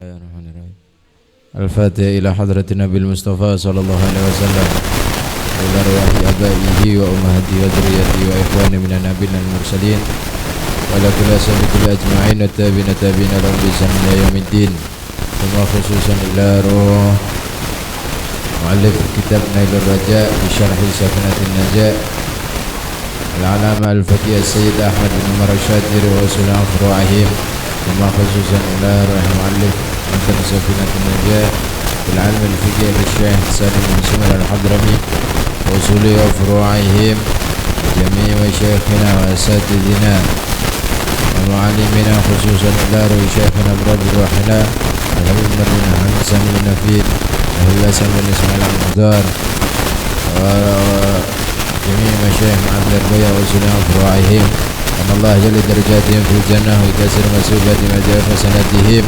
Bismillahirrahmanirrahim. Al-Fatihah ila hadratin Nabil Mustafa sallallahu alaihi wasallam wa ila ruhi abaihi wa ummahati wa dzurriyyati wa ikhwani minan nabiyyin wal mursalin wa ala kulli sahabihi ajma'in wa tabi'ina lahum bi ihsan ila yaumiddin. Wa khususan ila ruh mu'allif kitab Nailur Raja bi syarh Safinatin Najah al-alama al-faqih Sayyid Ahmad bin Umar Asy-Syadzili wa usul furu'ihim. Wa khususan ila ruh mu'allif Matan Safinatin Najah Bil'alm al-fiqh al-Syekh Salim bin Sumar al-Hadrami wa usuli wa furu'ihim jami' wa syekhina wa asatidina wa mu'alimina khususan ila ruhi syekhina Abdul Rahila al-Habib bin Hasan bin Nafid al-Hasan bin Ismail al-Mudar wa jami' wa syekh ma'abdir baya wa usuli wa furu'ihim wa Allah jali darajatihim fil jannah wa kasir masubati majah fasanatihim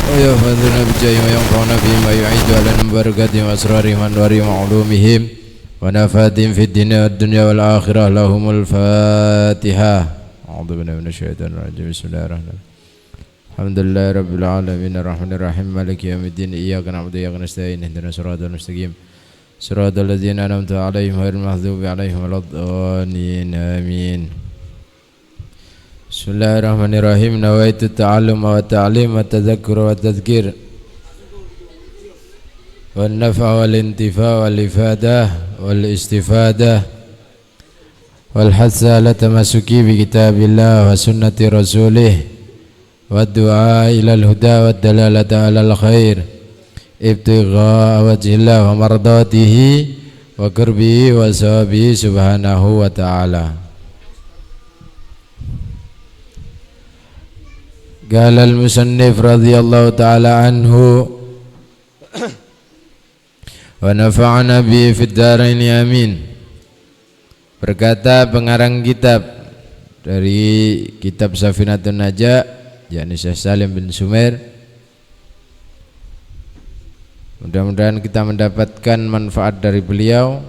ويحفظنا بجاههم وينفعنا بهم ويعيد علينا ببركاتهم وأسرارهم وأنوارهم وعلومهم ونفاتهم في الدنيا والدنيا والآخرة. لهم الفاتحة. أعوذ بالله من الشيطان الرجيم. بسم الله الرحمن الرحيم. الحمد لله رب العالمين الرحمن الرحيم مالك يوم الدين إياك نعبد وإياك نستعين اهدنا الصراط المستقيم صراط الذين أنعمت عليهم غير المغضوب عليهم ولا الضالين آمين. Bismillahirrahmanirrahim. Nawaitu ta'allum wa ta'lim wa tadhakkur wa tadhkir wa nafa wal intifa wal ifadah wal istifadah wal hatsa ala tamassuki bi kitabillah wa sunnati rasulih wa du'a ila al huda wa dalalata ala al khair ibtigha wajhillah wa mardatihi wa qurbihi wa sawabihi subhanahu wa ta'ala. Qala al-musannif radhiyallahu ta'ala anhu wa nafa'ana bi fid dharain amin. Berkata pengarang kitab dari kitab Safinatun Najah yakni Syekh Salim bin Sumair, mudah-mudahan kita mendapatkan manfaat dari beliau,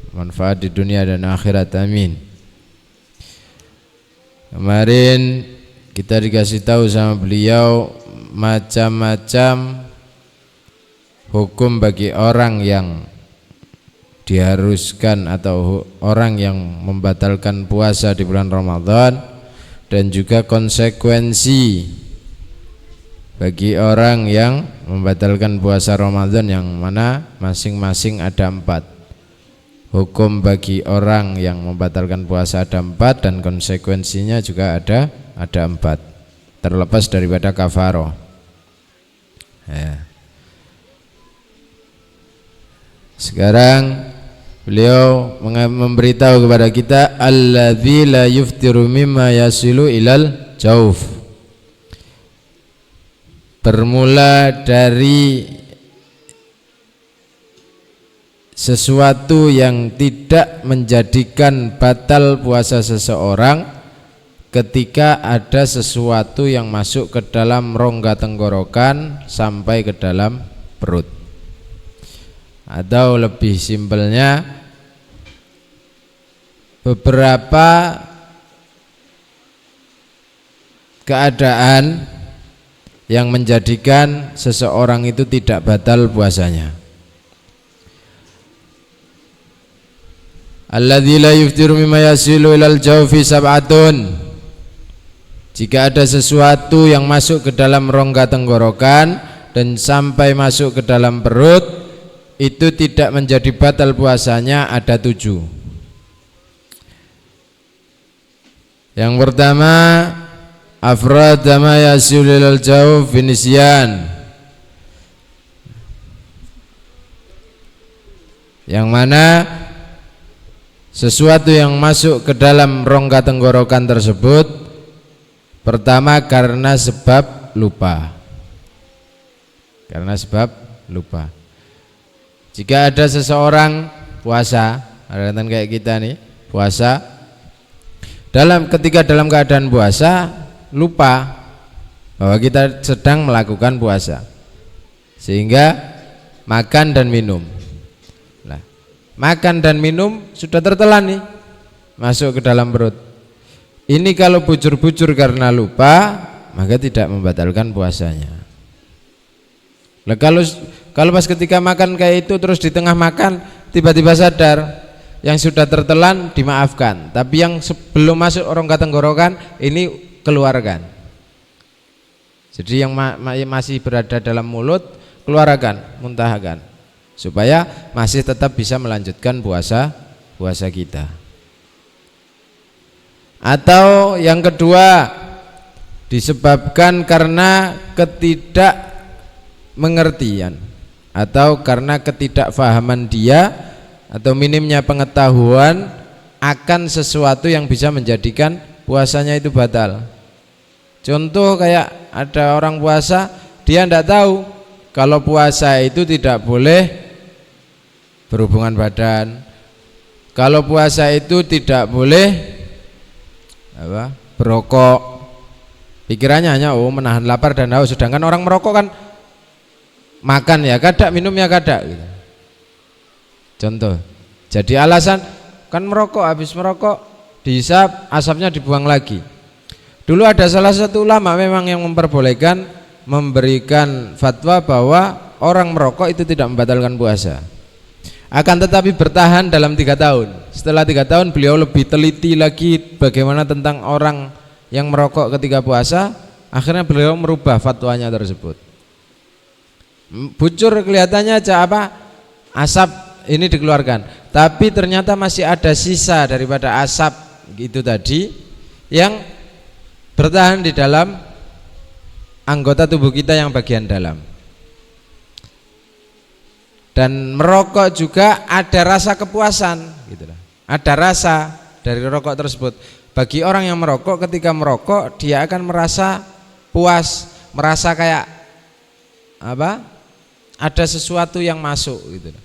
manfaat di dunia dan akhirat, amin. Kemarin kita dikasih tahu sama beliau macam-macam hukum bagi orang yang diharuskan atau orang yang membatalkan puasa di bulan Ramadan, dan juga konsekuensi bagi orang yang membatalkan puasa Ramadan, yang mana masing-masing ada 4. Hukum bagi orang yang membatalkan puasa ada 4 dan konsekuensinya juga ada 4, terlepas daripada kafaroh ya. Sekarang beliau memberitahu kepada kita alladzi la yuftiru mimma yasilu ilal jauf, bermula dari sesuatu yang tidak menjadikan batal puasa seseorang ketika ada sesuatu yang masuk ke dalam rongga tenggorokan sampai ke dalam perut. Atau lebih simpelnya, beberapa keadaan yang menjadikan seseorang itu tidak batal puasanya. Alladzi la yuftiru mimma yasilu ilal jawfi sab'atun. Jika ada sesuatu yang masuk ke dalam rongga tenggorokan dan sampai masuk ke dalam perut, itu tidak menjadi batal puasanya, ada 7. Yang pertama, afradama yasilul jawf binisyan, yang mana sesuatu yang masuk ke dalam rongga tenggorokan tersebut pertama karena sebab lupa. Karena sebab lupa. Jika ada seseorang puasa, ada kayak kita nih, puasa, ketika dalam keadaan puasa lupa bahwa kita sedang melakukan puasa, sehingga makan dan minum. Nah, makan dan minum sudah tertelan nih, masuk ke dalam perut. Ini kalau bujur-bujur karena lupa, maka tidak membatalkan puasanya. Lah kalau pas ketika makan kayak itu terus di tengah makan tiba-tiba sadar, yang sudah tertelan dimaafkan, tapi yang sebelum masuk rongga tenggorokan ini keluarkan. Jadi yang masih berada dalam mulut keluarkan, muntahkan, supaya masih tetap bisa melanjutkan puasa kita. Atau yang kedua, disebabkan karena ketidakmengertian atau karena ketidakfahaman dia atau minimnya pengetahuan akan sesuatu yang bisa menjadikan puasanya itu batal. Contoh kayak ada orang puasa, dia tidak tahu kalau puasa itu tidak boleh berhubungan badan, kalau puasa itu tidak boleh berokok. Pikirannya hanya menahan lapar dan haus, sedangkan orang merokok kan makan ya kada, minum ya kada gitu. Contoh, jadi alasan kan merokok, habis merokok dihisap, asapnya dibuang lagi. Dulu ada salah satu ulama memang yang memperbolehkan, memberikan fatwa bahwa orang merokok itu tidak membatalkan puasa, akan tetapi bertahan dalam 3 tahun. Setelah 3 tahun beliau lebih teliti lagi bagaimana tentang orang yang merokok ketika puasa, akhirnya beliau merubah fatwanya tersebut. Bucur kelihatannya aja asap ini dikeluarkan, tapi ternyata masih ada sisa daripada asap itu tadi yang bertahan di dalam anggota tubuh kita yang bagian dalam. Dan merokok juga ada rasa kepuasan gitu lah. Ada rasa dari rokok tersebut. Bagi orang yang merokok, ketika merokok dia akan merasa puas, merasa kayak ada sesuatu yang masuk gitu lah.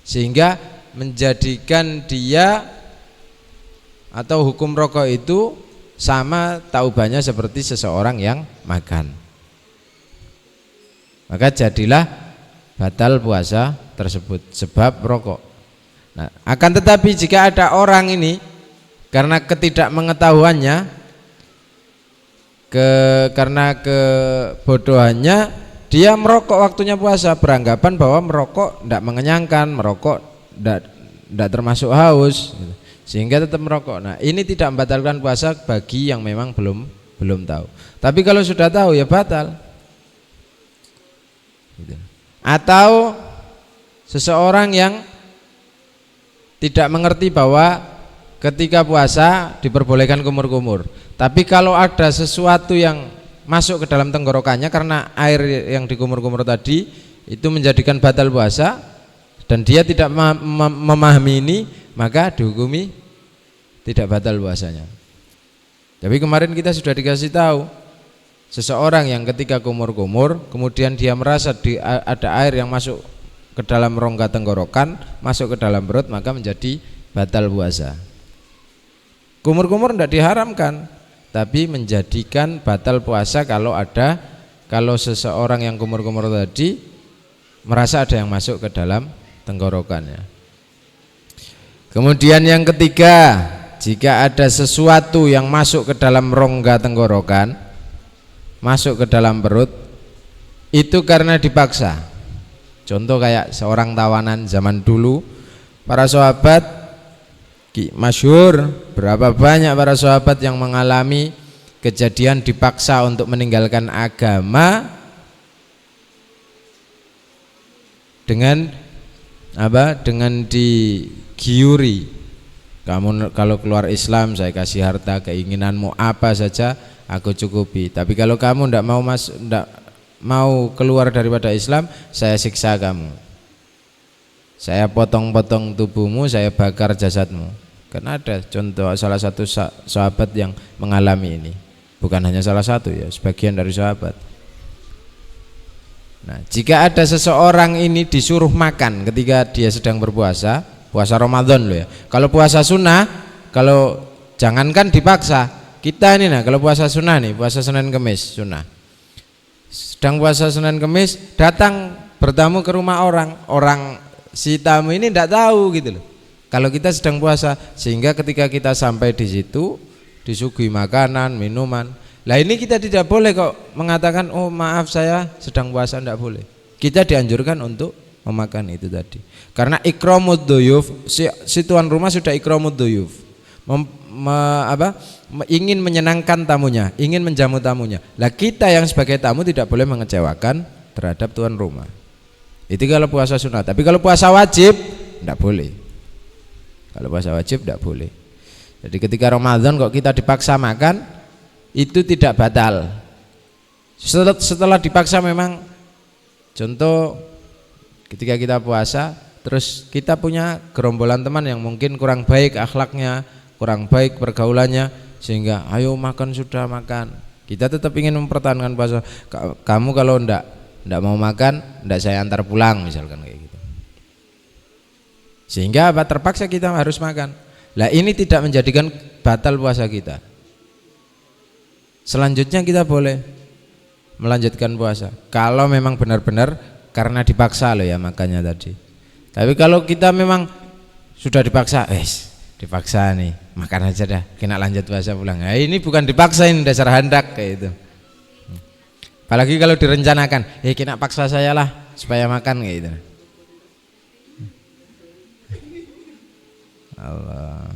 Sehingga menjadikan dia atau hukum rokok itu sama taubahnya seperti seseorang yang makan. Maka jadilah batal puasa tersebut sebab rokok. Nah, akan tetapi jika ada orang ini karena ketidakmengetahuannya, karena kebodohannya, dia merokok waktunya puasa, beranggapan bahwa merokok tidak mengenyangkan, merokok tidak termasuk haus, sehingga tetap merokok. Nah, ini tidak membatalkan puasa bagi yang memang belum tahu. Tapi kalau sudah tahu ya batal. Atau seseorang yang tidak mengerti bahwa ketika puasa diperbolehkan kumur-kumur, tapi kalau ada sesuatu yang masuk ke dalam tenggorokannya karena air yang dikumur-kumur tadi itu menjadikan batal puasa dan dia tidak memahami ini, maka dihukumi tidak batal puasanya. Tapi kemarin kita sudah dikasih tahu seseorang yang ketika kumur-kumur kemudian dia merasa ada air yang masuk ke dalam rongga tenggorokan, masuk ke dalam perut, maka menjadi batal puasa. Kumur-kumur tidak diharamkan, tapi menjadikan batal puasa kalau seseorang yang kumur-kumur tadi merasa ada yang masuk ke dalam tenggorokannya. Kemudian yang ketiga, jika ada sesuatu yang masuk ke dalam rongga tenggorokan, masuk ke dalam perut, itu karena dipaksa. Contoh kayak seorang tawanan zaman dulu, para sahabat masyhur, berapa banyak para sahabat yang mengalami kejadian dipaksa untuk meninggalkan agama dengan dengan digiuri. Kamu kalau keluar Islam saya kasih harta, keinginanmu apa saja aku cukupi. Tapi kalau kamu tidak mau keluar daripada Islam, saya siksa kamu. Saya potong-potong tubuhmu, saya bakar jasadmu. Karena ada contoh salah satu sahabat yang mengalami ini. Bukan hanya salah satu ya, sebagian dari sahabat. Nah, jika ada seseorang ini disuruh makan ketika dia sedang berpuasa, puasa Ramadan loh ya. Kalau puasa sunnah, kalau jangankan dipaksa, kita ini kalau puasa sunnah nih, puasa Senin Kemis sunnah. Sedang puasa Senin Kemis, datang bertamu ke rumah orang si tamu ini tidak tahu gitu loh kalau kita sedang puasa, sehingga ketika kita sampai di situ disuguhi makanan, minuman. Lah ini kita tidak boleh kok mengatakan oh maaf saya sedang puasa, tidak boleh. kita dianjurkan untuk memakan itu tadi. Karena ikramud duyuf, si tuan rumah sudah ikramud duyuf, ingin menyenangkan tamunya, ingin menjamu tamunya. Lah kita yang sebagai tamu tidak boleh mengecewakan terhadap tuan rumah. Itu kalau puasa sunat. Tapi kalau puasa wajib tidak boleh. Kalau puasa wajib tidak boleh. Jadi ketika Ramadan kok kita dipaksa makan, itu tidak batal. Setelah dipaksa memang, contoh ketika kita puasa terus kita punya gerombolan teman yang mungkin kurang baik akhlaknya, kurang baik pergaulannya, sehingga ayo makan, sudah makan, kita tetap ingin mempertahankan puasa. Kamu kalau ndak mau makan, ndak saya antar pulang misalkan kayak gitu. Sehingga apa, terpaksa kita harus makan. Lah ini tidak menjadikan batal puasa kita. Selanjutnya kita boleh melanjutkan puasa kalau memang benar-benar karena dipaksa loh ya makannya tadi. Tapi kalau kita memang sudah dipaksa, dipaksa nih, makan aja dah, kena lanjut puasa pulang. Nah, ini bukan dipaksa, ini dasar handak kayak itu. Apalagi kalau direncanakan, kena paksa saya lah supaya makan kayak gitu. Allah.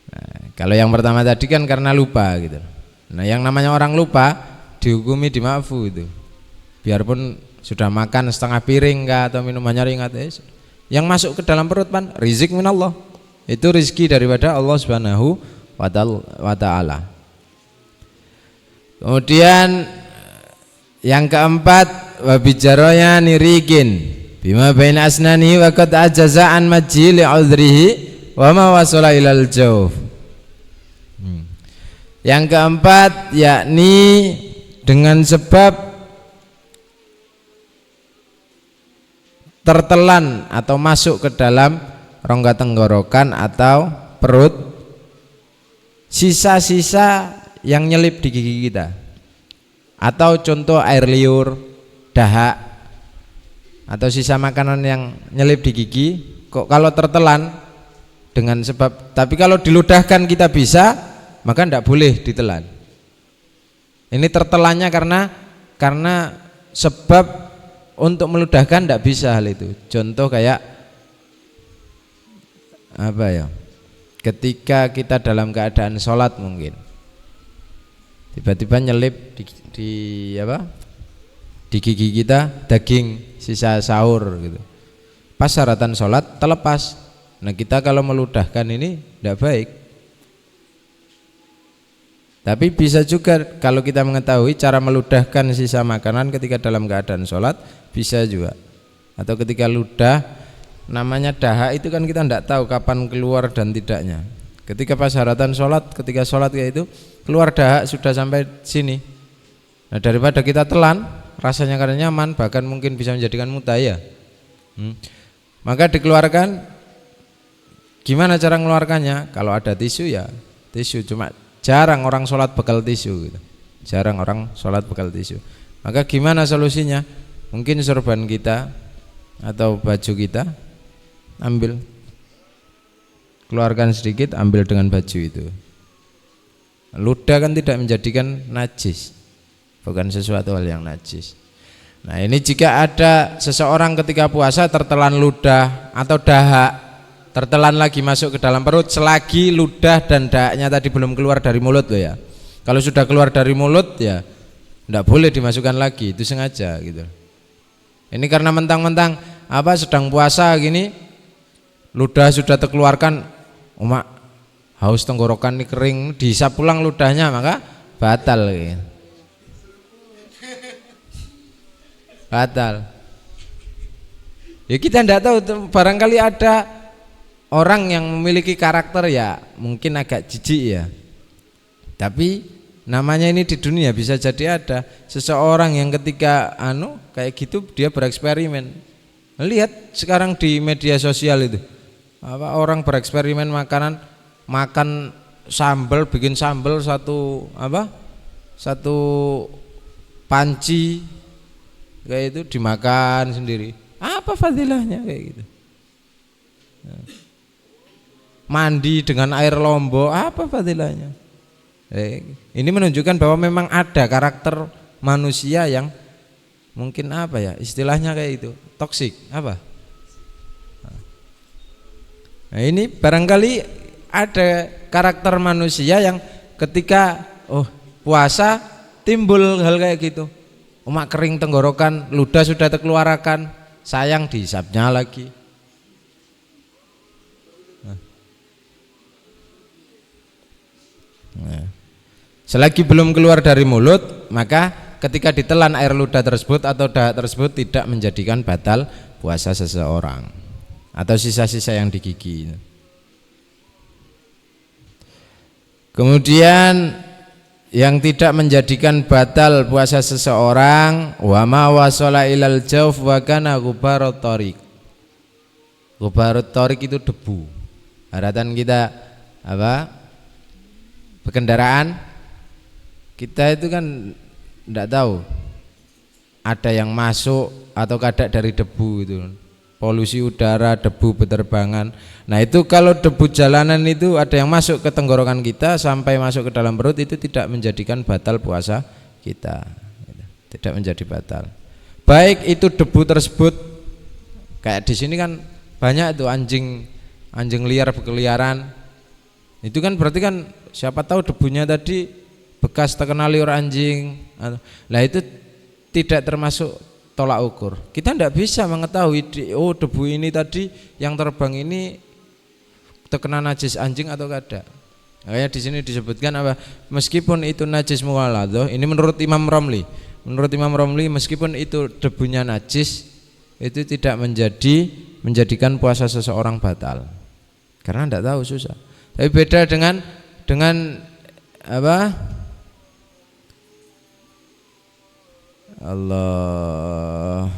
Nah, kalau yang pertama tadi kan karena lupa gitu. Nah, yang namanya orang lupa dihukumi dimaafu itu. Biarpun sudah makan setengah piring kah atau minumannya ringan, yang masuk ke dalam perut pan rizq minallah. Itu rizki daripada Allah Subhanahu wa ta'ala. Kemudian yang keempat, wabijaroya nirikin bima baina asnani wa qad ajaza an majili udhrihi wa ma wasala ilal jawf. Yang keempat yakni dengan sebab tertelan atau masuk ke dalam rongga tenggorokan atau perut sisa-sisa yang nyelip di gigi kita, atau contoh air liur, dahak, atau sisa makanan yang nyelip di gigi. Kok kalau tertelan dengan sebab, tapi kalau diludahkan kita bisa, maka tidak boleh ditelan. Ini tertelannya karena sebab untuk meludahkan tidak bisa hal itu. Contoh kayak apa ya? Ketika kita dalam keadaan sholat mungkin tiba-tiba nyelip di gigi kita daging sisa sahur gitu. Pas syaratan sholat terlepas. Nah kita kalau meludahkan ini tidak baik. Tapi bisa juga kalau kita mengetahui cara meludahkan sisa makanan ketika dalam keadaan sholat, bisa juga. Atau ketika ludah, namanya dahak itu kan kita tidak tahu kapan keluar dan tidaknya. Ketika pas syaratan sholat, ketika sholat kayak itu keluar dahak sudah sampai sini. Nah daripada kita telan, rasanya karena nyaman, bahkan mungkin bisa menjadikan mutaya. Maka dikeluarkan. Gimana cara mengeluarkannya? Kalau ada tisu ya tisu, cuma jarang orang sholat bekal tisu gitu. Jarang orang sholat bekal tisu. Maka gimana solusinya? Mungkin sorban kita atau baju kita ambil, keluarkan sedikit, ambil dengan baju itu. Ludah kan tidak menjadikan najis, bukan sesuatu hal yang najis. Nah ini jika ada seseorang ketika puasa tertelan ludah atau dahak, tertelan lagi masuk ke dalam perut, selagi ludah dan dahaknya tadi belum keluar dari mulut loh ya. Kalau sudah keluar dari mulut ya tidak boleh dimasukkan lagi, itu sengaja gitu. Ini karena mentang-mentang sedang puasa gini, ludah sudah terkeluarkan, haus tenggorokan ini kering, dihisap pulang ludahnya, maka batal gitu. Batal. Ya kita tidak tahu, barangkali ada orang yang memiliki karakter ya mungkin agak jijik ya, tapi namanya ini di dunia bisa jadi ada seseorang yang ketika kayak gitu dia bereksperimen. Lihat sekarang di media sosial itu orang bereksperimen makan sambal, bikin sambal satu panci kayak itu dimakan sendiri. Apa fadilahnya kayak gitu? Mandi dengan air lombok, apa fadilahnya? Ini menunjukkan bahwa memang ada karakter manusia yang mungkin apa ya istilahnya kayak itu, toksik apa. Nah, ini barangkali ada karakter manusia yang ketika puasa timbul hal kayak gitu. Umak kering tenggorokan, ludah sudah terkeluarkan, sayang dihisapnya lagi. Nah. Selagi belum keluar dari mulut, maka ketika ditelan air ludah tersebut atau dahak tersebut tidak menjadikan batal puasa seseorang atau sisa-sisa yang di gigi. Kemudian yang tidak menjadikan batal puasa seseorang wa ma wasala ilal jawf wa kana ghubarut thariq. Ghubarut thariq itu debu. Haratan kita berkendaraan, kita itu kan tidak tahu ada yang masuk atau kada dari debu itu, polusi udara, debu beterbangan. Nah itu kalau debu jalanan itu ada yang masuk ke tenggorokan kita sampai masuk ke dalam perut, itu tidak menjadikan batal puasa kita, tidak menjadi batal. Baik itu debu tersebut, kayak di sini kan banyak itu anjing liar berkeliaran, itu kan berarti kan siapa tahu debunya tadi bekas terkena liur anjing. Nah itu tidak termasuk tolak ukur. Kita tidak bisa mengetahui debu ini tadi yang terbang ini terkena najis anjing atau kada. Makanya di sini disebutkan apa? Meskipun itu najis mughaladah, ini menurut Imam Romli. Menurut Imam Romli meskipun itu debunya najis, itu tidak menjadikan puasa seseorang batal. Karena tidak tahu, susah. Tapi beda dengan apa? Allah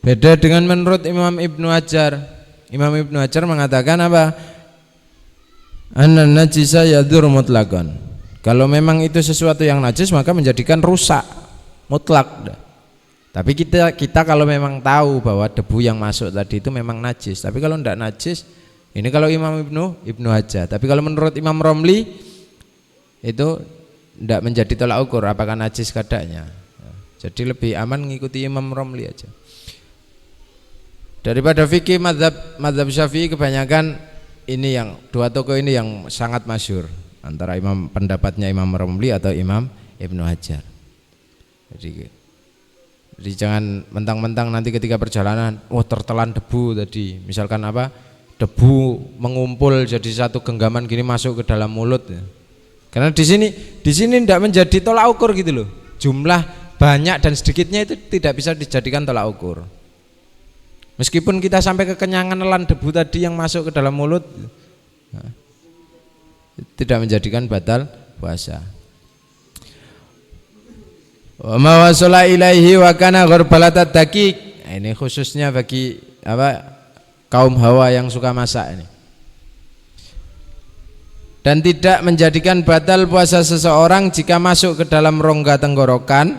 beda dengan menurut Imam Ibnu Hajar. Imam Ibnu Hajar mengatakan apa? An najisa yadur mutlaqan. Kalau memang itu sesuatu yang najis maka menjadikan rusak mutlak. Tapi kita kalau memang tahu bahwa debu yang masuk tadi itu memang najis. Tapi kalau tidak najis, ini kalau Imam Ibnu Hajar. Tapi kalau menurut Imam Romli itu tidak menjadi tolak ukur apakah najis kadanya. Jadi lebih aman mengikuti Imam Romli aja. Daripada fikih mazhab Syafi'i kebanyakan ini yang dua tokoh ini yang sangat masyhur antara pendapatnya Imam Romli atau Imam Ibnu Hajar. Jadi jangan mentang-mentang nanti ketika perjalanan tertelan debu tadi, misalkan apa, debu mengumpul jadi satu genggaman gini masuk ke dalam mulut. Karena di sini tidak menjadi tolak ukur gitu loh. Jumlah banyak dan sedikitnya itu tidak bisa dijadikan tolak ukur. Meskipun kita sampai kekenyangan nelan debu tadi yang masuk ke dalam mulut, tidak menjadikan batal puasa. Wa ma wasala ilaihi wa kana gharbalatat daqiq. Ini khususnya bagi kaum Hawa yang suka masak ini. Dan tidak menjadikan batal puasa seseorang jika masuk ke dalam rongga tenggorokan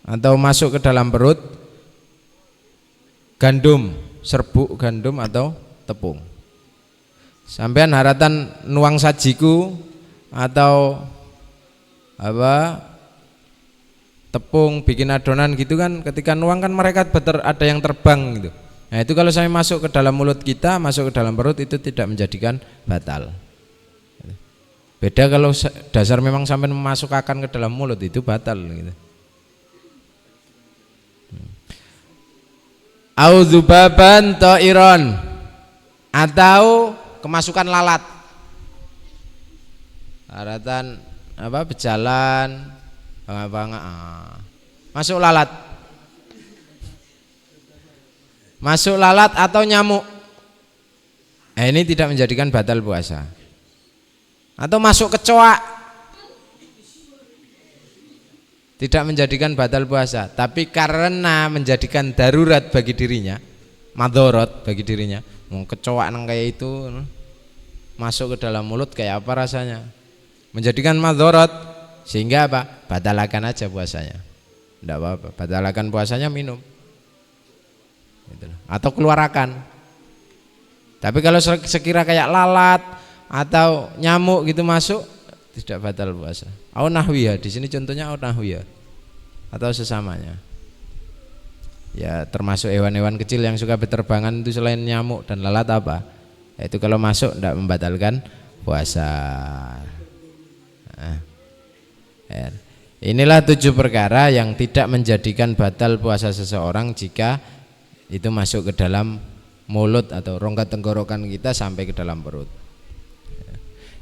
atau masuk ke dalam perut gandum, serbuk gandum atau tepung. Sampean haratan nuang sajiku atau tepung bikin adonan gitu kan, ketika nuang kan mereka ada yang terbang gitu. Nah itu kalau saya masuk ke dalam mulut kita, masuk ke dalam perut, itu tidak menjadikan batal. Beda kalau dasar memang sampai memasukkan ke dalam mulut, itu batal gitu. Audzubaban ta'iron, atau kemasukan lalat. Haratan berjalan masuk lalat. Masuk lalat atau nyamuk. Ini tidak menjadikan batal puasa. Atau masuk kecoa, tidak menjadikan batal puasa, tapi karena menjadikan darurat bagi dirinya, madorot bagi dirinya, mau kecoa nang kayak itu masuk ke dalam mulut kayak apa rasanya, menjadikan madharat, sehingga apa? Batalkan aja puasanya. Tidak apa-apa, batalkan puasanya, minum gitu. Atau keluarkan. Tapi kalau sekira kayak lalat atau nyamuk gitu masuk, tidak batal puasa. Au nahwiya, di sini contohnya au nahwiya atau sesamanya. Ya termasuk hewan-hewan kecil yang suka berterbangan itu selain nyamuk dan lalat apa? Itu kalau masuk tidak membatalkan puasa. Nah, ya. Inilah 7 perkara yang tidak menjadikan batal puasa seseorang jika itu masuk ke dalam mulut atau rongga tenggorokan kita sampai ke dalam perut.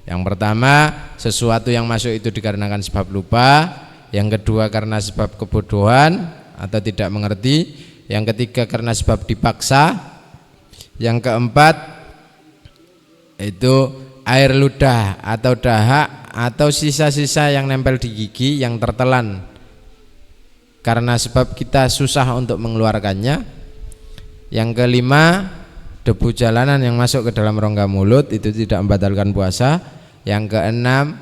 Yang pertama, sesuatu yang masuk itu dikarenakan sebab lupa. Yang kedua, karena sebab kebodohan atau tidak mengerti. Yang ketiga, karena sebab dipaksa. Yang keempat, itu air ludah atau dahak atau sisa-sisa yang nempel di gigi yang tertelan karena sebab kita susah untuk mengeluarkannya. Yang kelima, debu jalanan yang masuk ke dalam rongga mulut itu tidak membatalkan puasa. Yang keenam,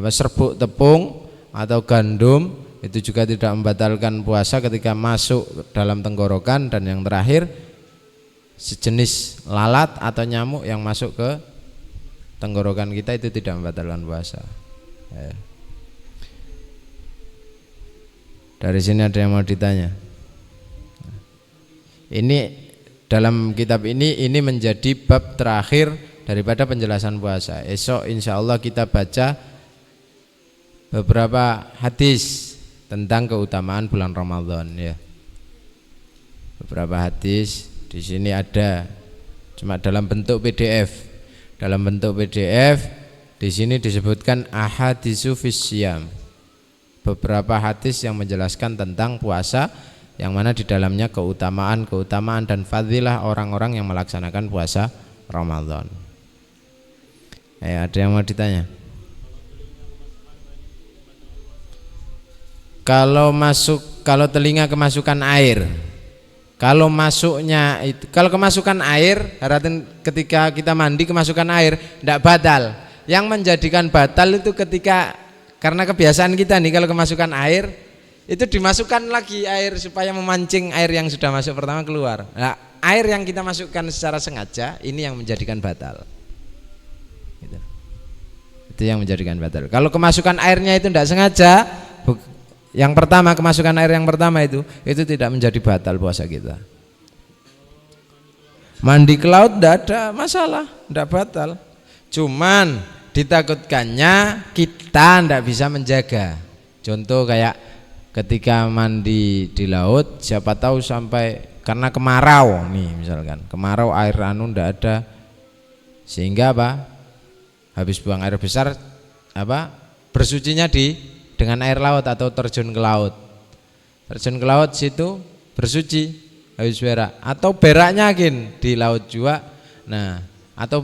serbuk tepung atau gandum itu juga tidak membatalkan puasa ketika masuk dalam tenggorokan. Dan yang terakhir, sejenis lalat atau nyamuk yang masuk ke tenggorokan kita itu tidak membatalkan puasa. Ya. Dari sini ada yang mau ditanya. Ini dalam kitab ini menjadi bab terakhir daripada penjelasan puasa. Esok insya Allah kita baca beberapa hadis tentang keutamaan bulan Ramadan ya. Beberapa hadis di sini ada cuma dalam bentuk PDF. Dalam bentuk PDF di sini disebutkan ahadisu fisyam, beberapa hadis yang menjelaskan tentang puasa, yang mana di dalamnya keutamaan dan fadilah orang-orang yang melaksanakan puasa Ramadan. Ada yang mau ditanya? Kalau telinga kemasukan air, kalau kemasukan air, artinya ketika kita mandi kemasukan air, tidak batal. Yang menjadikan batal itu ketika karena kebiasaan kita nih, kalau kemasukan air itu dimasukkan lagi air supaya memancing air yang sudah masuk pertama keluar. Nah, air yang kita masukkan secara sengaja ini yang menjadikan batal. Itu yang menjadikan batal. Kalau kemasukan airnya itu tidak sengaja, yang pertama, kemasukan air yang pertama itu tidak menjadi batal puasa kita. Mandi ke laut tidak ada masalah, tidak batal. Cuman ditakutkannya kita tidak bisa menjaga. Contoh kayak ketika mandi di laut, siapa tahu sampai karena kemarau nih misalkan, kemarau air tidak ada, sehingga habis buang air besar bersucinya dengan air laut atau terjun ke laut. Terjun ke laut situ bersuci habis berak, atau beraknya di laut juga. Nah, atau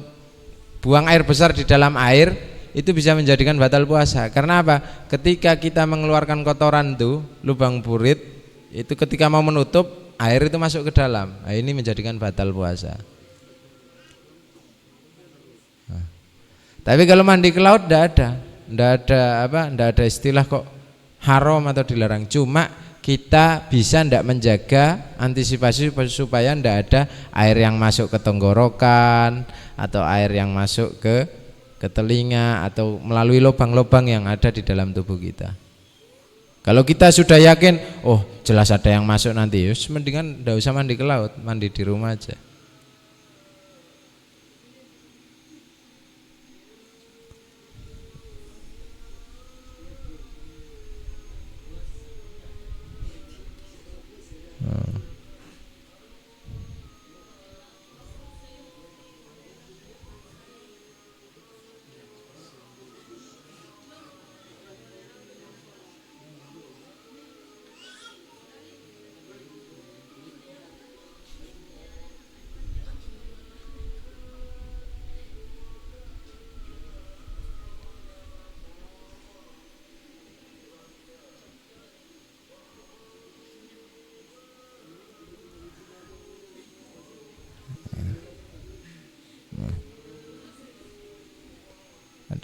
buang air besar di dalam air itu bisa menjadikan batal puasa. Karena apa? Ketika kita mengeluarkan kotoran tuh, lubang burit itu ketika mau menutup, air itu masuk ke dalam. Nah, ini menjadikan batal puasa. Tapi kalau mandi ke laut tidak ada istilah kok haram atau dilarang. Cuma kita bisa tidak menjaga antisipasi supaya tidak ada air yang masuk ke tenggorokan atau air yang masuk ke telinga atau melalui lubang-lubang yang ada di dalam tubuh kita. Kalau kita sudah yakin, oh jelas ada yang masuk nanti, mendingan tidak usah mandi ke laut, mandi di rumah aja.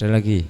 Ada lagi?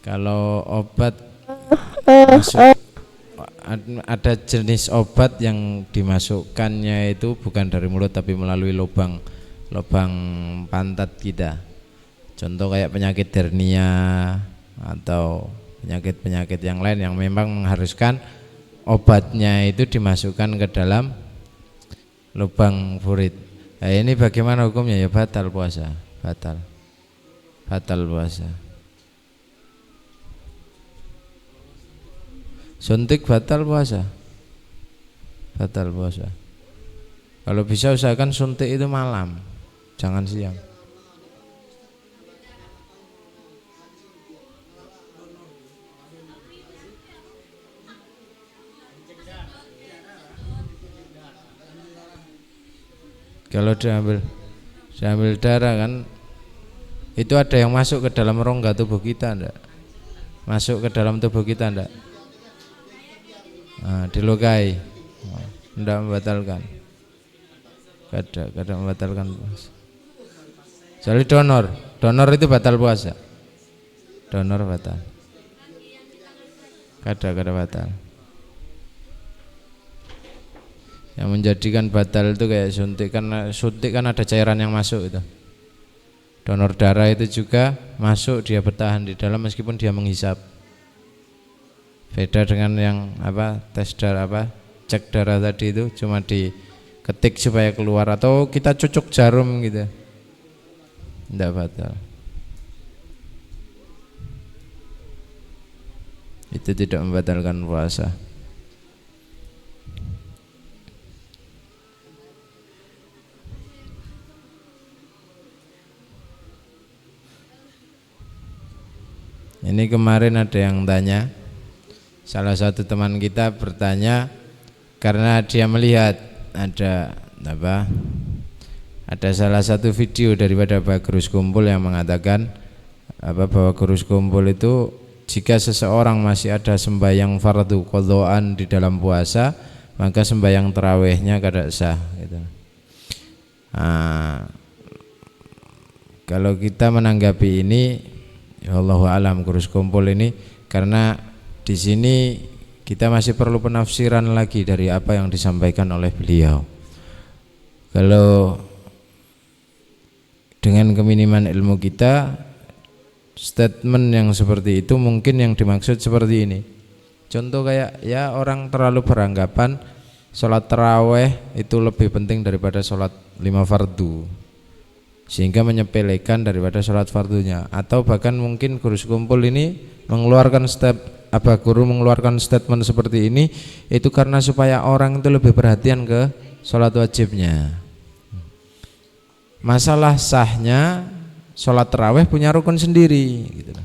Kalau obat masuk, ada jenis obat yang dimasukkannya itu bukan dari mulut tapi melalui lubang pantat kita. Contoh kayak penyakit hernia atau penyakit-penyakit yang lain yang memang mengharuskan obatnya itu dimasukkan ke dalam lubang furit. Nah, ini bagaimana hukumnya? Ya batal puasa, batal puasa. Suntik batal puasa. Kalau bisa usahakan suntik itu malam, jangan siang. Kalau diambil darah kan itu ada yang masuk ke dalam rongga tubuh kita enggak? Masuk ke dalam tubuh kita enggak? Nah, dilukai, enggak membatalkan. Kadang membatalkan puasa. Soalnya donor itu batal puasa. Donor batal. Kadang batal. Yang menjadikan batal itu kayak suntik, karena suntik kan ada cairan yang masuk itu. Donor darah itu juga masuk, dia bertahan di dalam meskipun dia menghisap. Beda dengan yang tes darah cek darah tadi itu cuma diketik supaya keluar atau kita cucuk jarum gitu. Tidak batal. Itu tidak membatalkan puasa. Ini kemarin ada yang tanya, salah satu teman kita bertanya karena dia melihat ada salah satu video daripada Bagrus Kumpul yang mengatakan bahwa Bagrus Kumpul itu jika seseorang masih ada sembahyang fardu qadhaan di dalam puasa, maka sembahyang tarawihnya kada sah gitu. Kalau kita menanggapi ini, ya Allahu alam, Bagrus Kumpul ini, karena di sini kita masih perlu penafsiran lagi dari apa yang disampaikan oleh beliau. Kalau dengan keminiman ilmu kita, statement yang seperti itu mungkin yang dimaksud seperti ini. Contoh kayak ya orang terlalu beranggapan sholat taraweh itu lebih penting daripada sholat 5 fardu, sehingga menyepelekan daripada sholat fardunya. Atau bahkan mungkin guru sekumpul ini mengeluarkan guru mengeluarkan statement seperti ini itu karena supaya orang itu lebih perhatian ke sholat wajibnya. Masalah sahnya sholat taraweh punya rukun sendiri gitu,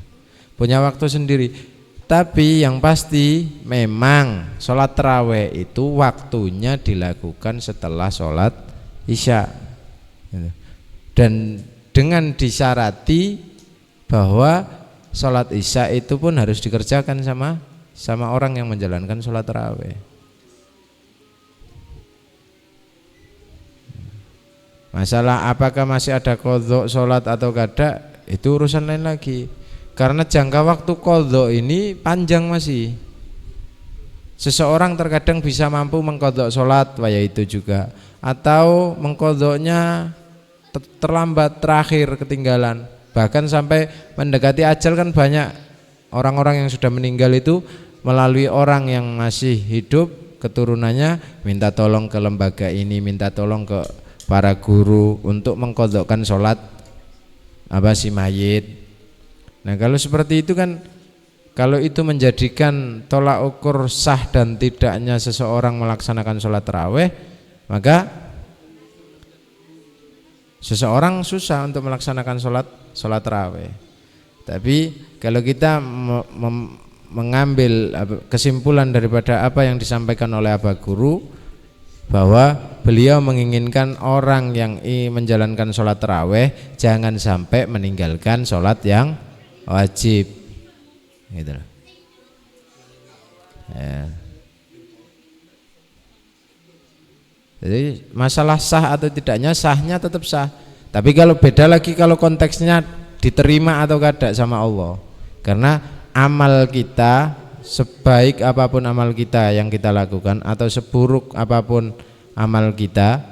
punya waktu sendiri. Tapi yang pasti memang sholat taraweh itu waktunya dilakukan setelah sholat isya gitu. Dan dengan disyarati bahwa sholat isya itu pun harus dikerjakan sama orang yang menjalankan sholat taraweh. Masalah apakah masih ada qadha sholat atau kada, itu urusan lain lagi. Karena jangka waktu qadha ini panjang masih. Seseorang terkadang bisa mampu mengqadha sholat waya itu juga, atau mengqadhanya terlambat, terakhir, ketinggalan. Bahkan sampai mendekati ajal kan banyak orang-orang yang sudah meninggal itu melalui orang yang masih hidup, keturunannya minta tolong ke lembaga ini, minta tolong ke para guru untuk mengqadhakan sholat si mayit. Nah kalau seperti itu kan, kalau itu menjadikan tolak ukur sah dan tidaknya seseorang melaksanakan sholat taraweh, maka seseorang susah untuk melaksanakan sholat taraweh. Tapi kalau kita mengambil kesimpulan daripada apa yang disampaikan oleh Aba Guru, bahwa beliau menginginkan orang yang menjalankan sholat taraweh jangan sampai meninggalkan sholat yang wajib gitu loh. Ya. Jadi masalah sah atau tidaknya, sahnya tetap sah. Tapi kalau beda lagi kalau konteksnya diterima atau kada sama Allah. Karena amal kita, sebaik apapun amal kita yang kita lakukan, atau seburuk apapun amal kita,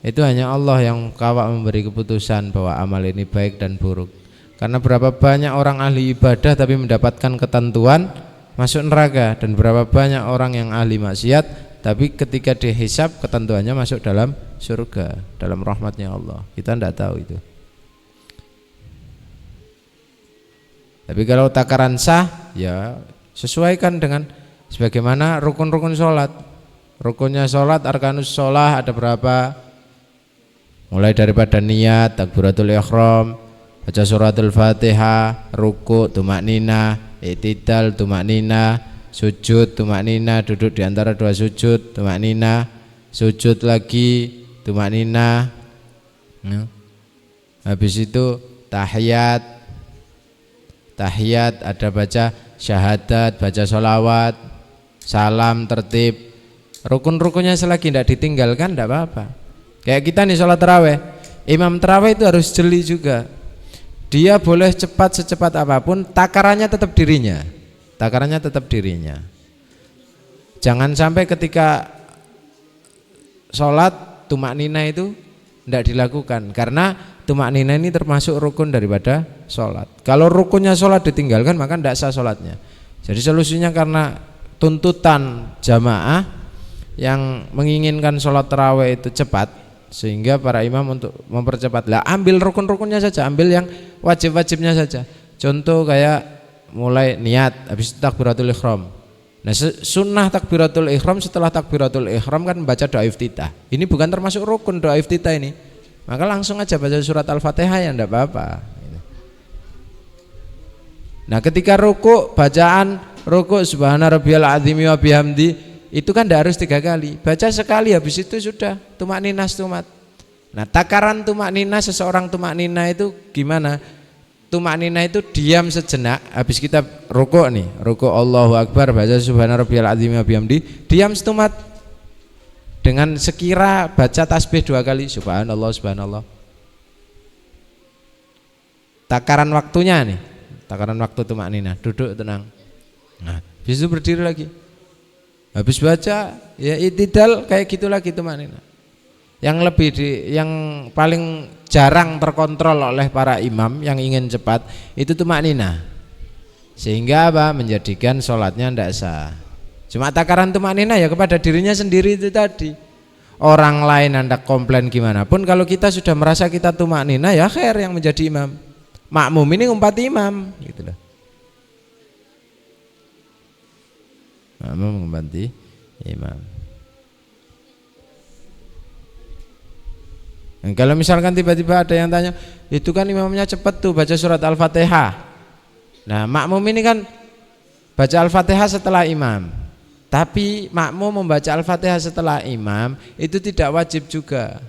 itu hanya Allah yang kawak memberi keputusan bahwa amal ini baik dan buruk. Karena berapa banyak orang ahli ibadah tapi mendapatkan ketentuan masuk neraka, dan berapa banyak orang yang ahli maksiat tapi ketika dihisab ketentuannya masuk dalam surga, dalam rahmatnya Allah. Kita tidak tahu itu. Tapi kalau takaran sah, ya sesuaikan dengan sebagaimana rukun-rukun sholat. Rukunnya sholat, arkanus sholat ada berapa? Mulai daripada niat, takbiratul ihram, baca suratul Fatihah, ruku, tumaknina, i'tidal, tumaknina, sujud, tumaknina, duduk di antara dua sujud, tumaknina, sujud lagi, tumaknina. Habis itu tahiyat, ada baca syahadat, baca sholawat, salam, tertib. Rukun-rukunnya selagi tidak ditinggalkan tidak apa-apa. Kayak kita nih sholat taraweh, imam taraweh itu harus jeli juga. Dia boleh cepat secepat apapun, takarannya tetap dirinya. Jangan sampai ketika sholat tumaknina itu tidak dilakukan, karena tumaknina ini termasuk rukun daripada sholat. Kalau rukunnya sholat ditinggalkan maka tidak sah sholatnya. Jadi solusinya karena tuntutan jamaah yang menginginkan sholat taraweh itu cepat, sehingga para imam untuk mempercepat, lah ambil rukun-rukunnya saja, ambil yang wajib-wajibnya saja. Contoh kayak mulai niat, habis itu takbiratul ihram. Nah sunnah takbiratul ihram, setelah takbiratul ihram kan baca doa iftitah. Ini bukan termasuk rukun doa iftitah ini, maka langsung aja baca surat al-fatihah ya tidak apa-apa. Nah ketika ruku, bacaan ruku subhana rabbiyal azimi wa bihamdi itu kan tidak harus 3 kali, baca sekali habis itu sudah tumakninah tumat. Nah takaran tumakninah, seseorang tumakninah itu gimana? Tumakninah itu diam sejenak habis kita rukuk nih, rukuk Allahu Akbar, baca subhana rabbiyal azim wa bihamdi, diam setumat dengan sekira baca tasbih 2 kali, subhanallah subhanallah. Takaran waktunya nih, takaran waktu tumakninah, duduk tenang. Nah habis itu berdiri lagi. Habis baca ya i'tidal kayak gitu lagi tumakninah. yang paling jarang terkontrol oleh para imam yang ingin cepat itu tumakninah, sehingga apa, menjadikan sholatnya tidak sah. Cuma takaran tumakninah ya kepada dirinya sendiri itu tadi. Orang lain hendak komplain gimana pun, kalau kita sudah merasa kita tumakninah ya khair yang menjadi imam. Makmum ini ngumpati imam gitu loh. Makmum ngumpati imam. Nah, kalau misalkan tiba-tiba ada yang tanya, itu kan imamnya cepat tuh baca surat Al-Fatihah. Nah, makmum ini kan baca Al-Fatihah setelah imam. Tapi makmum membaca Al-Fatihah setelah imam itu tidak wajib juga.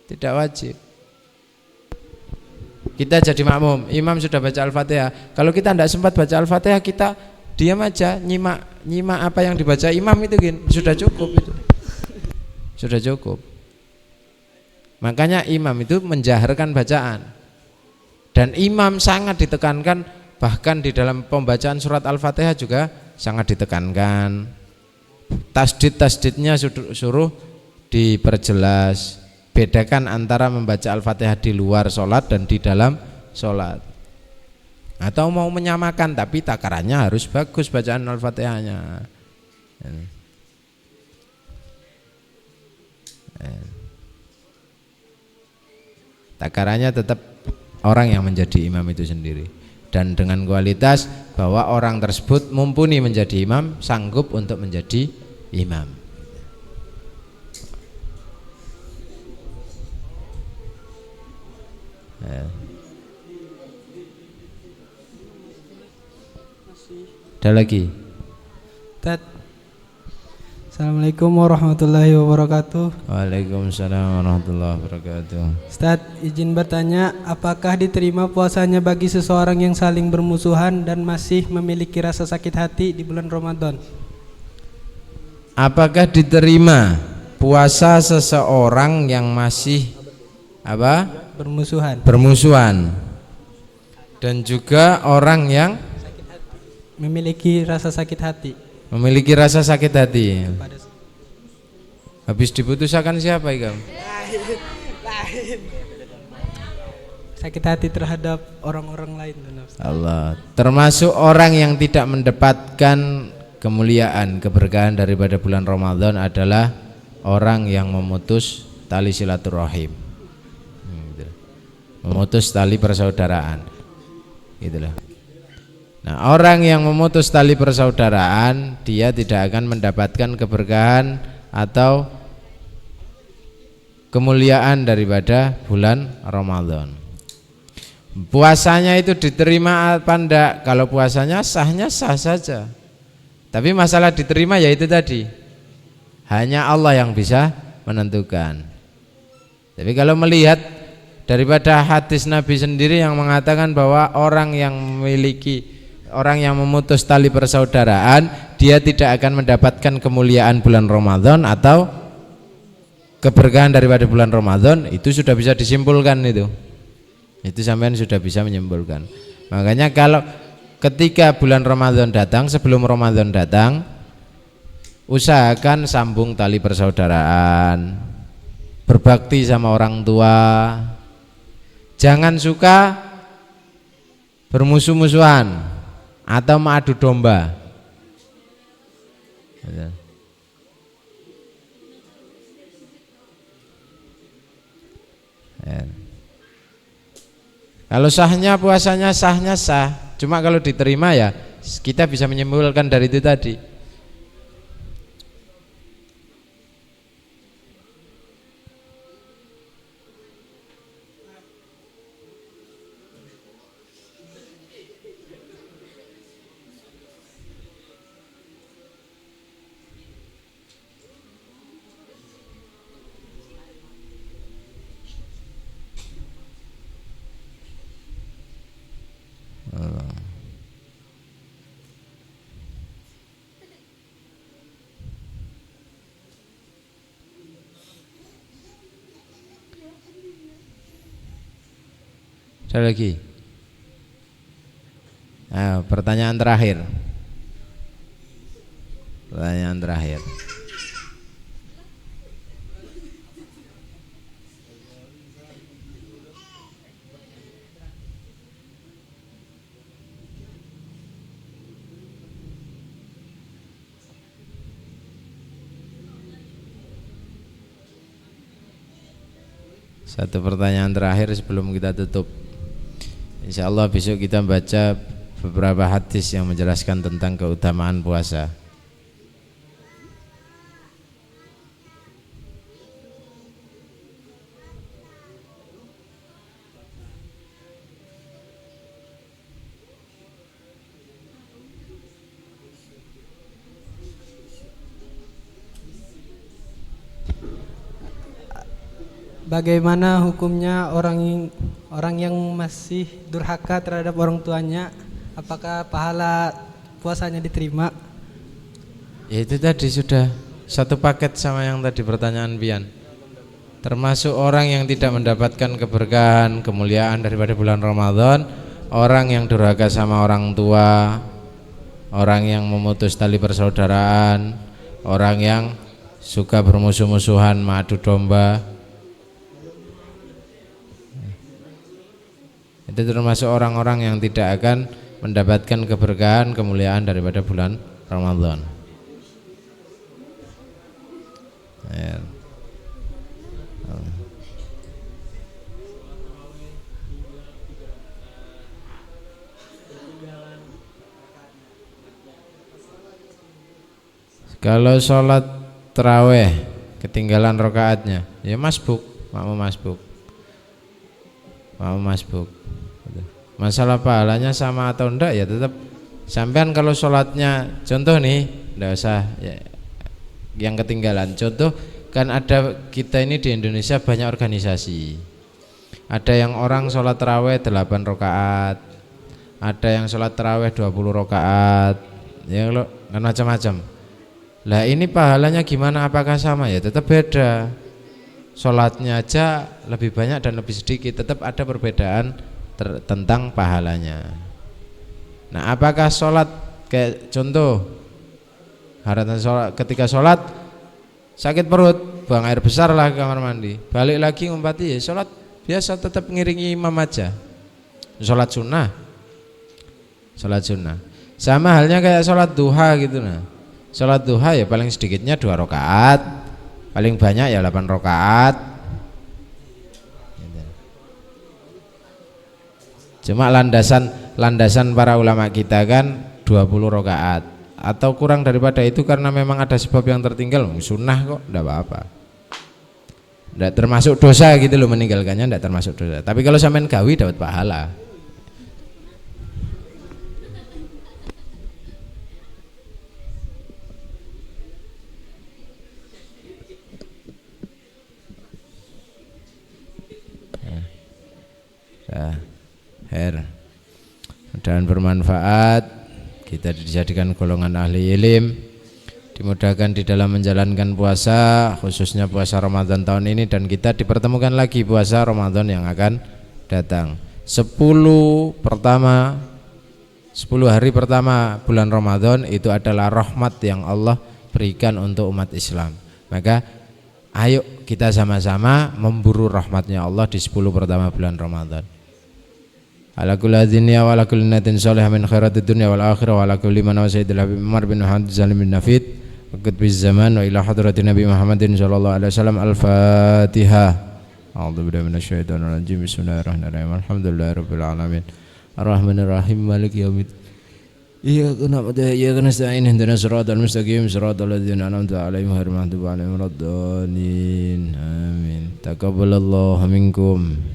Tidak wajib. Kita jadi makmum, imam sudah baca Al-Fatihah. Kalau kita tidak sempat baca Al-Fatihah, kita diam aja, nyimak apa yang dibaca imam itu gini, sudah cukup itu. Sudah cukup. Makanya imam itu menjaharkan bacaan. Dan imam sangat ditekankan, bahkan di dalam pembacaan surat Al-Fatihah juga sangat ditekankan. Tasdid-tasdidnya suruh diperjelas. Bedakan antara membaca Al-Fatihah di luar sholat dan di dalam sholat. Atau mau menyamakan tapi takarannya harus bagus bacaan Al-Fatihahnya. Takarannya tetap orang yang menjadi imam itu sendiri, dan dengan kualitas bahwa orang tersebut mumpuni menjadi imam, sanggup untuk menjadi imam. Ada lagi? Assalamualaikum warahmatullahi wabarakatuh. Waalaikumsalam warahmatullahi wabarakatuh. Ustaz, izin bertanya, apakah diterima puasanya bagi seseorang yang saling bermusuhan dan masih memiliki rasa sakit hati di bulan Ramadan? Apakah diterima puasa seseorang yang masih apa? Bermusuhan. Dan juga orang yang memiliki rasa sakit hati. Habis diputuskan siapa ikam? Sakit hati terhadap orang-orang lain. Allah. Termasuk orang yang tidak mendapatkan kemuliaan, keberkahan daripada bulan Ramadan adalah orang yang memutus tali silaturahim, memutus tali persaudaraan. Itulah. Nah, orang yang memutus tali persaudaraan, dia tidak akan mendapatkan keberkahan atau kemuliaan daripada bulan Ramadan. Puasanya itu diterima apa enggak? Kalau puasanya sahnya sah saja. Tapi masalah diterima yaitu tadi, hanya Allah yang bisa menentukan. Tapi kalau melihat daripada hadis Nabi sendiri yang mengatakan bahwa orang yang memutus tali persaudaraan, dia tidak akan mendapatkan kemuliaan bulan Ramadan atau keberkahan daripada bulan Ramadan, itu sudah bisa disimpulkan itu sampean sudah bisa menyimpulkan. Makanya kalau ketika bulan Ramadan datang, sebelum Ramadan datang, usahakan sambung tali persaudaraan, berbakti sama orang tua, jangan suka bermusuh-musuhan atau mengadu domba. Kalau sahnya puasanya sahnya sah, cuma kalau diterima ya kita bisa menyimpulkan dari itu tadi. Ada lagi? Pertanyaan terakhir. Satu pertanyaan terakhir sebelum kita tutup. Insya Allah besok kita baca beberapa hadis yang menjelaskan tentang keutamaan puasa. Bagaimana hukumnya orang yang masih durhaka terhadap orang tuanya? Apakah pahala puasanya diterima? Ya itu tadi sudah satu paket sama yang tadi pertanyaan Pian. Termasuk orang yang tidak mendapatkan keberkahan, kemuliaan daripada bulan Ramadan, orang yang durhaka sama orang tua, orang yang memutus tali persaudaraan, orang yang suka bermusuh-musuhan, mengadu domba. Itu termasuk orang-orang yang tidak akan mendapatkan keberkahan, kemuliaan daripada bulan Ramadan. Ya. Kalau sholat taraweh ketinggalan rakaatnya, ya masbuk, makmum masbuk. Masalah pahalanya sama atau enggak ya tetap sampean kalau sholatnya, contoh nih, enggak usah ya, yang ketinggalan. Contoh kan ada kita ini di Indonesia banyak organisasi. Ada yang orang sholat taraweh 8 rakaat, ada yang sholat taraweh 20 rakaat, ya lo kan macam-macam. Lah ini pahalanya gimana? Apakah sama? Ya tetap beda. Sholatnya aja lebih banyak dan lebih sedikit, tetap ada perbedaan tentang pahalanya. Nah, apakah sholat kayak contoh haratan sholat, ketika sholat sakit perut, buang air besar lah ke kamar mandi, balik lagi ngumpati ya sholat biasa tetap ngiringi imam aja, sholat sunnah sama halnya kayak sholat duha gitu. Nah, sholat duha ya paling sedikitnya 2 rakaat, paling banyak ya 8 rakaat. Cuma landasan para ulama kita kan 20 rakaat atau kurang daripada itu karena memang ada sebab yang tertinggal. Sunnah kok, enggak apa-apa. Enggak termasuk dosa gitu loh, meninggalkannya enggak termasuk dosa. Tapi kalau sampean gawi dapat pahala. Dan bermanfaat, kita dijadikan golongan ahli ilim, dimudahkan di dalam menjalankan puasa, khususnya puasa Ramadan tahun ini, dan kita dipertemukan lagi puasa Ramadan yang akan datang. 10 hari pertama bulan Ramadan itu adalah rahmat yang Allah berikan untuk umat Islam. Maka ayo kita sama-sama memburu rahmatnya Allah di 10 pertama bulan Ramadan. Ala kulli dunya wa ala kulli natin salih min khairatid dunya wal akhirah wa ala kulli man wa sayyidil habib Umar bin Muhammad Zalim bin Nafid waqt biz zaman wa ila hadratin Nabi Muhammadin sallallahu alaihi wasallam. Al-Fatihah. A'udzu billahi minasyaitonir rajim. Bismillahirrahmanirrahim. Alhamdulillahirabbil alamin. Arrahmanir rahim. Maliki yaumiddin. Iyyaka na'budu wa iyyaka nasta'in. Ihdinas siratal mustaqim. Siratal ladzina an'amta 'alaihim ghairil maghdubi 'alaihim waladdallin. Amin. Taqabbalallahu minkum.